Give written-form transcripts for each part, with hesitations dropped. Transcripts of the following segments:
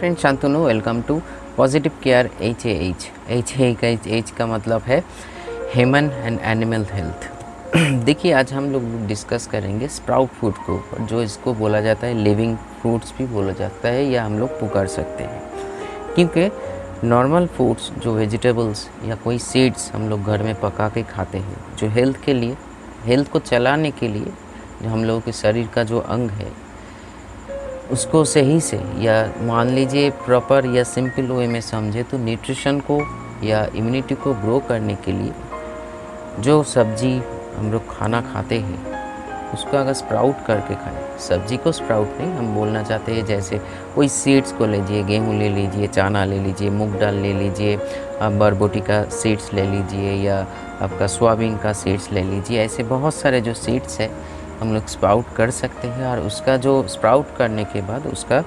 Friend, Shantanu. Welcome to positive care H का मतलब है ह्यूमन एंड एनिमल हेल्थ। देखिए, आज हम लोग डिस्कस करेंगे स्प्राउट फूड को ऊपर, जो इसको बोला जाता है लिविंग फ्रूट्स भी बोला जाता है या हम लोग पुकार सकते हैं। क्योंकि नॉर्मल फूड्स जो वेजिटेबल्स या कोई सीड्स हम लोग घर में पका के खाते हैं, जो हेल्थ के लिए, हेल्थ को चलाने के लिए, जो हम लोगों के शरीर का जो अंग है उसको सही से या मान लीजिए प्रॉपर या सिंपल वे में समझे तो न्यूट्रिशन को या इम्यूनिटी को ग्रो करने के लिए जो सब्जी हम लोग खाना खाते हैं उसको अगर स्प्राउट करके खाएं, सब्जी को स्प्राउट नहीं हम बोलना चाहते हैं, जैसे कोई सीड्स को लीजिए, गेहूँ ले लीजिए, चना ले लीजिए, मूंग दाल ले लीजिए, आप बरबोटी का सीड्स ले लीजिए या आपका सोयाबीन का सीड्स ले लीजिए। ऐसे बहुत सारे जो सीड्स है हम लोग स्प्राउट कर सकते हैं और उसका जो स्प्राउट करने के बाद उसका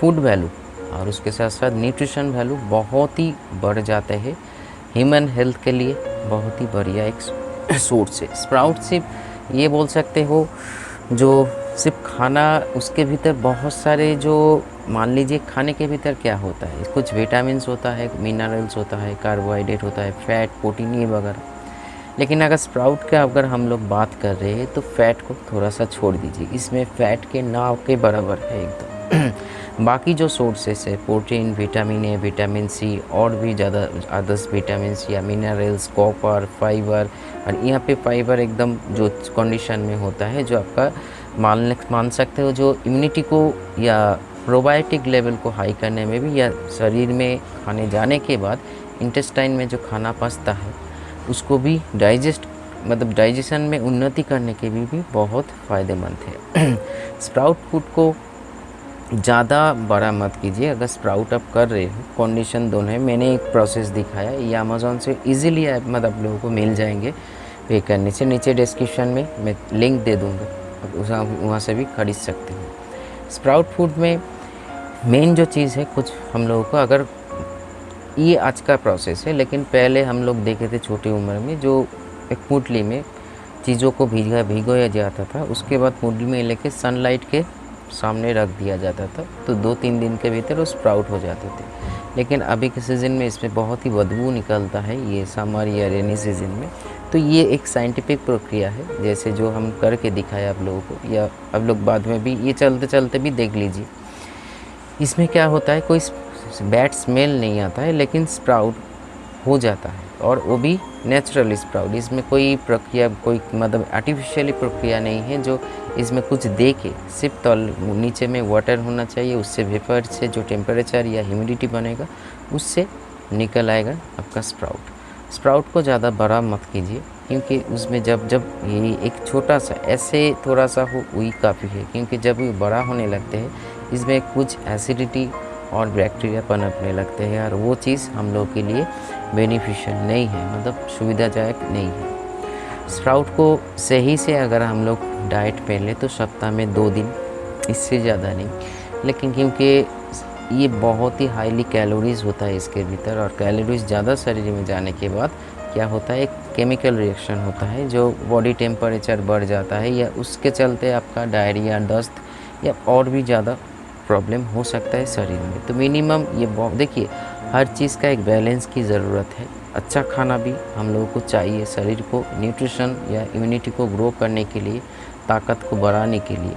फूड वैल्यू और उसके साथ साथ न्यूट्रिशन वैल्यू बहुत ही बढ़ जाते हैं। ह्यूमन हेल्थ के लिए बहुत ही बढ़िया एक सोर्स है। स्प्राउट सिर्फ ये बोल सकते हो जो सिर्फ खाना, उसके भीतर बहुत सारे जो मान लीजिए खाने के भीतर क्या होता है, कुछ विटामिन्स होता है, मिनरल्स होता है, कार्बोहाइड्रेट होता है, फैट, प्रोटीन ये वगैरह। लेकिन अगर स्प्राउट का अगर हम लोग बात कर रहे हैं तो फैट को थोड़ा सा छोड़ दीजिए, इसमें फ़ैट के नाव के बराबर है एकदम। बाकी जो सोर्सेस है protein, vitamin A, vitamin C और भी ज़्यादा अदर्स विटामिन्स या मिनरल्स, कॉपर, फाइबर, और यहाँ पे फाइबर एकदम जो कंडीशन में होता है जो आपका मान सकते हो जो इम्यूनिटी को या प्रोबायोटिक लेवल को हाई करने में भी या शरीर में खाने जाने के बाद इंटेस्टाइन में जो खाना पचता है उसको भी डाइजेशन में उन्नति करने के भी बहुत फ़ायदेमंद है। स्प्राउट फूड को ज़्यादा बड़ा मत कीजिए। अगर स्प्राउट आप कर रहे हो, कंडीशन दोनों है। मैंने एक प्रोसेस दिखाया, ये अमेज़ॉन से इजीली आप लोगों को मिल जाएंगे पे करने से। नीचे डिस्क्रिप्शन में मैं लिंक दे दूँगा, वहाँ से भी खरीद सकते हो। स्प्राउट फूड में मेन जो चीज़ है, कुछ हम लोगों को, अगर ये आज का प्रोसेस है, लेकिन पहले हम लोग देखे थे छोटी उम्र में जो एक पुतली में चीज़ों को भिगोया जाता था, उसके बाद पुतली में लेके सनलाइट के सामने रख दिया जाता था, तो 2-3 दिन के भीतर वो स्प्राउट हो जाते थे। लेकिन अभी के सीज़न में इसमें बहुत ही बदबू निकलता है, ये समर या रेनी सीज़न में। तो ये एक साइंटिफिक प्रक्रिया है, जैसे जो हम करके दिखाया आप लोगों को, या आप लोग बाद में भी ये चलते चलते भी देख लीजिए। इसमें क्या होता है, कोई बैड स्मेल नहीं आता है, लेकिन स्प्राउट हो जाता है, और वो भी नेचुरल स्प्राउट। इसमें कोई प्रक्रिया, कोई मतलब आर्टिफिशियली प्रक्रिया नहीं है जो इसमें कुछ दे के, सिर्फ नीचे में वाटर होना चाहिए, उससे वेपर से जो टेम्परेचर या ह्यूमिडिटी बनेगा उससे निकल आएगा आपका स्प्राउट। स्प्राउट को ज़्यादा बड़ा मत कीजिए, क्योंकि उसमें जब ये एक छोटा सा ऐसे थोड़ा सा हो वही काफ़ी है, क्योंकि जब ये बड़ा होने लगते हैं इसमें कुछ एसिडिटी और बैक्टीरिया पनपने लगते हैं, और वो चीज़ हम लोग के लिए बेनिफिशियल नहीं है, मतलब सुविधाजनक नहीं है। स्प्राउट को सही से अगर हम लोग डाइट पे लें तो सप्ताह में 2 दिन, इससे ज़्यादा नहीं। लेकिन क्योंकि ये बहुत ही हाईली कैलोरीज होता है इसके भीतर, और कैलोरीज ज़्यादा शरीर में जाने के बाद क्या होता है, एक केमिकल रिएक्शन होता है जो बॉडी टेम्परेचर बढ़ जाता है, या उसके चलते आपका डायरिया, दस्त या और भी ज़्यादा प्रॉब्लम हो सकता है शरीर में। तो मिनिमम ये देखिए, हर चीज़ का एक बैलेंस की ज़रूरत है। अच्छा खाना भी हम लोगों को चाहिए शरीर को न्यूट्रिशन या इम्यूनिटी को ग्रो करने के लिए, ताकत को बढ़ाने के लिए,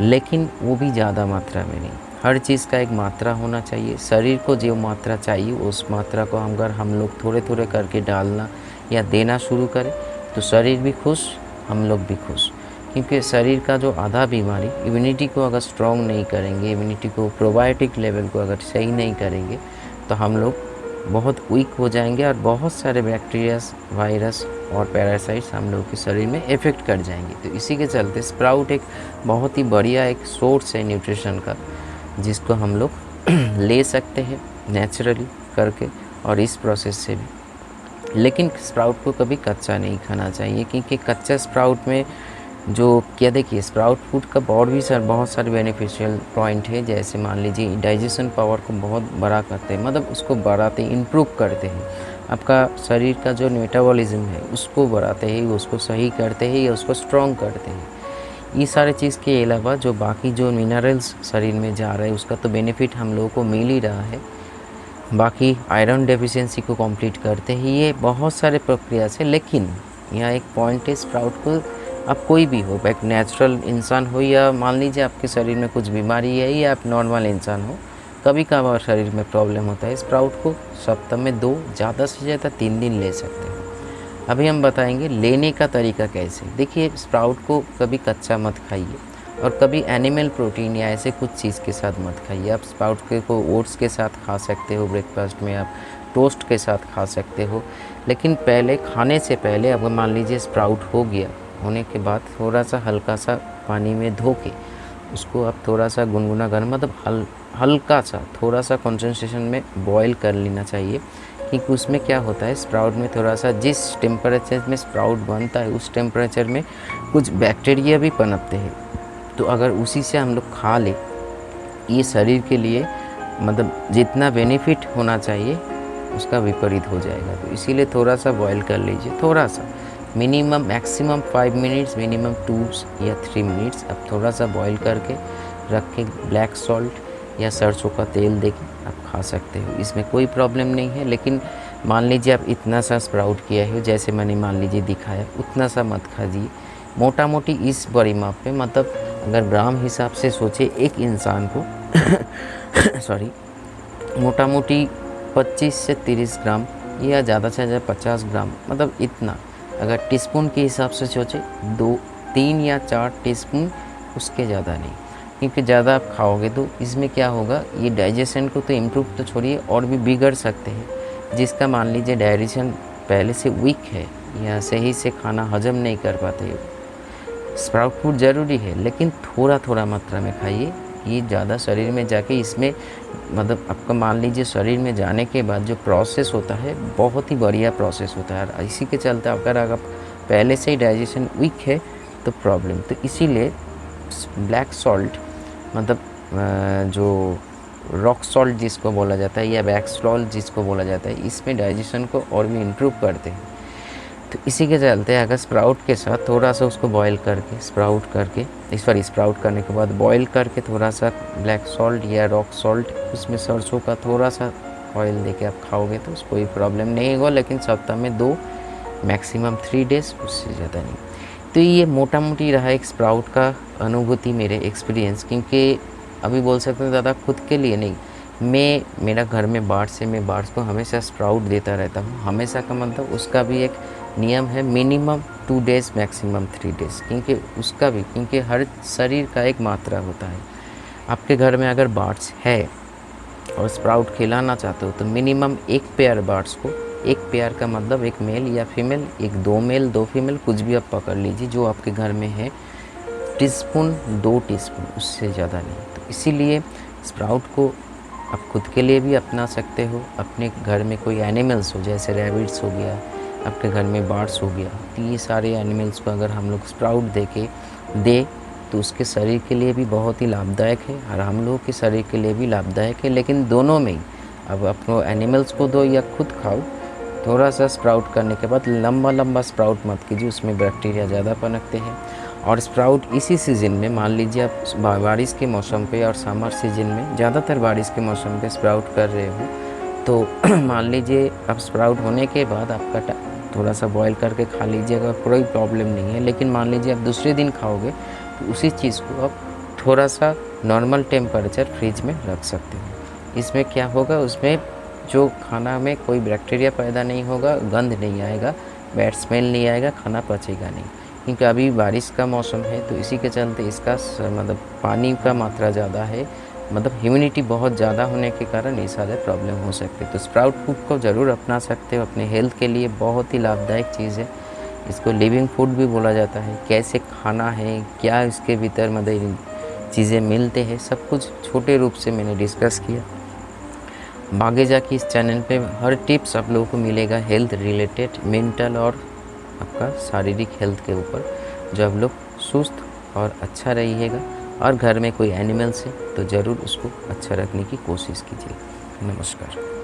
लेकिन वो भी ज़्यादा मात्रा में नहीं। हर चीज़ का एक मात्रा होना चाहिए। शरीर को जो मात्रा चाहिए उस मात्रा को अगर हम लोग थोड़े थोड़े करके डालना या देना शुरू करें तो शरीर भी खुश, हम लोग भी खुश। क्योंकि शरीर का जो आधा बीमारी, इम्यूनिटी को अगर स्ट्रॉन्ग नहीं करेंगे, इम्यूनिटी को प्रोबायोटिक लेवल को अगर सही नहीं करेंगे तो हम लोग बहुत वीक हो जाएंगे, और बहुत सारे बैक्टीरियाज, वायरस और पैरासाइट्स हम लोग के शरीर में इफ़ेक्ट कर जाएंगे। तो इसी के चलते स्प्राउट एक बहुत ही बढ़िया एक सोर्स है न्यूट्रिशन का, जिसको हम लोग ले सकते हैं नेचुरली करके और इस प्रोसेस से भी। लेकिन स्प्राउट को कभी कच्चा नहीं खाना चाहिए, क्योंकि कच्चा स्प्राउट में जो क्या, देखिए स्प्राउट फूड का और भी बहुत सारे बेनिफिशियल पॉइंट है। जैसे मान लीजिए डाइजेशन पावर को बहुत बड़ा करते हैं, मतलब उसको बढ़ाते, इम्प्रूव करते हैं। आपका शरीर का जो मेटाबॉलिज्म है उसको बढ़ाते हैं, उसको सही करते हैं या उसको स्ट्रॉन्ग करते हैं। ये सारे चीज़ के अलावा जो बाकी जो मिनरल्स शरीर में जा रहा है उसका तो बेनिफिट हम लोगों को मिल ही रहा है। बाकी आयरन डेफिशिएंसी को कंप्लीट करते हैं, ये बहुत सारे प्रक्रिया से। लेकिन यहाँ एक पॉइंट है, स्प्राउट को आप कोई भी हो, एक नेचुरल इंसान हो या मान लीजिए आपके शरीर में कुछ बीमारी है या आप नॉर्मल इंसान हो, कभी कभार शरीर में प्रॉब्लम होता है, स्प्राउट को सप्ताह में 2 ज़्यादा से ज़्यादा 3 दिन ले सकते हैं। अभी हम बताएंगे लेने का तरीका कैसे। देखिए, स्प्राउट को कभी कच्चा मत खाइए और कभी एनिमल प्रोटीन या ऐसे कुछ चीज़ के साथ मत खाइए। आप स्प्राउट को ओट्स के साथ खा सकते हो, ब्रेकफास्ट में आप टोस्ट के साथ खा सकते हो। लेकिन पहले खाने से पहले अगर मान लीजिए स्प्राउट हो गया, होने के बाद थोड़ा सा हल्का सा पानी में धो के उसको आप थोड़ा सा गुनगुना गर्म मतलब हल्का सा थोड़ा सा कंसंट्रेशन में बॉईल कर लेना चाहिए। क्योंकि उसमें क्या होता है, स्प्राउट में थोड़ा सा जिस टेम्परेचर में स्प्राउट बनता है उस टेम्परेचर में कुछ बैक्टीरिया भी पनपते हैं। तो अगर उसी से हम लोग खा ले, ये शरीर के लिए मतलब जितना बेनिफिट होना चाहिए उसका विपरीत हो जाएगा। तो इसीलिए थोड़ा सा बॉईल कर लीजिए, थोड़ा सा मिनिमम मैक्सिमम 5 मिनट्स, मिनिमम 2 या 3 मिनट्स आप थोड़ा सा बॉईल करके रख के ब्लैक सॉल्ट या सरसों का तेल देके आप खा सकते हो, इसमें कोई प्रॉब्लम नहीं है। लेकिन मान लीजिए आप इतना सा स्प्राउट किया है, जैसे मैंने मान लीजिए दिखाया, उतना सा मत खाइए। मोटा मोटी इस बड़ी माप पे मतलब अगर ग्राम हिसाब से सोचे एक इंसान को सॉरी मोटा मोटी 25 से 30 ग्राम या ज़्यादा से ज़्यादा 50 ग्राम, मतलब इतना। अगर टीस्पून के हिसाब से सोचे 2, 3 या 4 टीस्पून, उसके ज़्यादा नहीं। क्योंकि ज़्यादा आप खाओगे तो इसमें क्या होगा, ये डाइजेशन को तो इम्प्रूव तो छोड़िए और भी बिगड़ सकते हैं। जिसका मान लीजिए डाइजेशन पहले से वीक है या सही से खाना हजम नहीं कर पाते, स्प्राउट फूड ज़रूरी है लेकिन थोड़ा थोड़ा मात्रा में खाइए। ये ज़्यादा शरीर में जाके इसमें मतलब आपका मान लीजिए शरीर में जाने के बाद जो प्रोसेस होता है बहुत ही बढ़िया प्रोसेस होता है। और इसी के चलते अगर आप पहले से ही डाइजेशन वीक है तो प्रॉब्लम। तो इसीलिए ब्लैक सॉल्ट मतलब जो रॉक सॉल्ट जिसको बोला जाता है या बैक सॉल्ट जिसको बोला जाता है, इसमें डाइजेशन को और भी इम्प्रूव करते हैं। तो इसी के चलते अगर स्प्राउट के साथ थोड़ा सा उसको बॉईल करके स्प्राउट करने के बाद बॉईल करके थोड़ा सा ब्लैक सॉल्ट या रॉक सॉल्ट उसमें सरसों का थोड़ा सा ऑयल देके आप खाओगे तो उसको कोई प्रॉब्लम नहीं होगा। लेकिन सप्ताह में 2 मैक्सिमम 3 डेज़, उससे ज़्यादा नहीं। तो ये मोटा मोटी रहा एक स्प्राउट का अनुभूति, मेरे एक्सपीरियंस। क्योंकि अभी बोल सकते हैं ज़्यादा खुद के लिए नहीं, मेरा घर में मैं बार्ड्स को हमेशा स्प्राउट देता रहता हूँ। हमेशा का मतलब उसका भी एक नियम है, मिनिमम 2 डेज़ मैक्सिमम 3 डेज़। क्योंकि हर शरीर का एक मात्रा होता है। आपके घर में अगर बार्ड्स है और स्प्राउट खिलाना चाहते हो तो मिनिमम 1 पेयर बार्ड्स को, 1 पेयर का मतलब 1 मेल या फीमेल, 2 मेल 2 फीमेल, कुछ भी आप पकड़ लीजिए जो आपके घर में है, टीस्पून 2 टीस्पून, उससे ज़्यादा नहीं। तो इसीलिए स्प्राउट को आप खुद के लिए भी अपना सकते हो। अपने घर में कोई एनिमल्स हो, जैसे रैबिट्स हो गया, आपके घर में बर्ड्स हो गया, तो ये सारे एनिमल्स को अगर हम लोग स्प्राउट दे तो उसके शरीर के लिए भी बहुत ही लाभदायक है और हम लोगों के शरीर के लिए भी लाभदायक है। लेकिन दोनों में ही, अब अपने एनिमल्स को दो या खुद खाओ, थोड़ा सा स्प्राउट करने के बाद लंबा स्प्राउट मत कीजिए, उसमें बैक्टीरिया ज़्यादा पनपते हैं। और स्प्राउट इसी सीज़न में, मान लीजिए आप बारिश के मौसम पे और समर सीजन में, ज़्यादातर बारिश के मौसम पे स्प्राउट कर रहे हो तो मान लीजिए अब स्प्राउट होने के बाद आपका थोड़ा सा बॉईल करके खा लीजिएगा, कोई प्रॉब्लम नहीं है। लेकिन मान लीजिए आप दूसरे दिन खाओगे तो उसी चीज़ को आप थोड़ा सा नॉर्मल टेम्परेचर फ्रिज में रख सकते हो। इसमें क्या होगा, उसमें जो खाना में कोई बैक्टीरिया पैदा नहीं होगा, गंध नहीं आएगा, बैड स्मेल नहीं आएगा, खाना पचेगा नहीं। क्योंकि अभी बारिश का मौसम है तो इसी के चलते इसका मतलब पानी का मात्रा ज़्यादा है, मतलब ह्यूमिडिटी बहुत ज़्यादा होने के कारण ये सारे प्रॉब्लम हो सकते हैं। तो स्प्राउट फूड को ज़रूर अपना सकते हो, अपने हेल्थ के लिए बहुत ही लाभदायक चीज़ है। इसको लिविंग फूड भी बोला जाता है। कैसे खाना है, क्या इसके भीतर मतलब चीज़ें मिलते हैं, सब कुछ छोटे रूप से मैंने डिस्कस किया। आगे जाके इस चैनल पे हर टिप्स आप लोगों को मिलेगा हेल्थ रिलेटेड, मेंटल और आपका शारीरिक हेल्थ के ऊपर, जो आप लोग सुस्त और अच्छा रहिएगा। और घर में कोई एनिमल्स है तो ज़रूर उसको अच्छा रखने की कोशिश कीजिए। नमस्कार।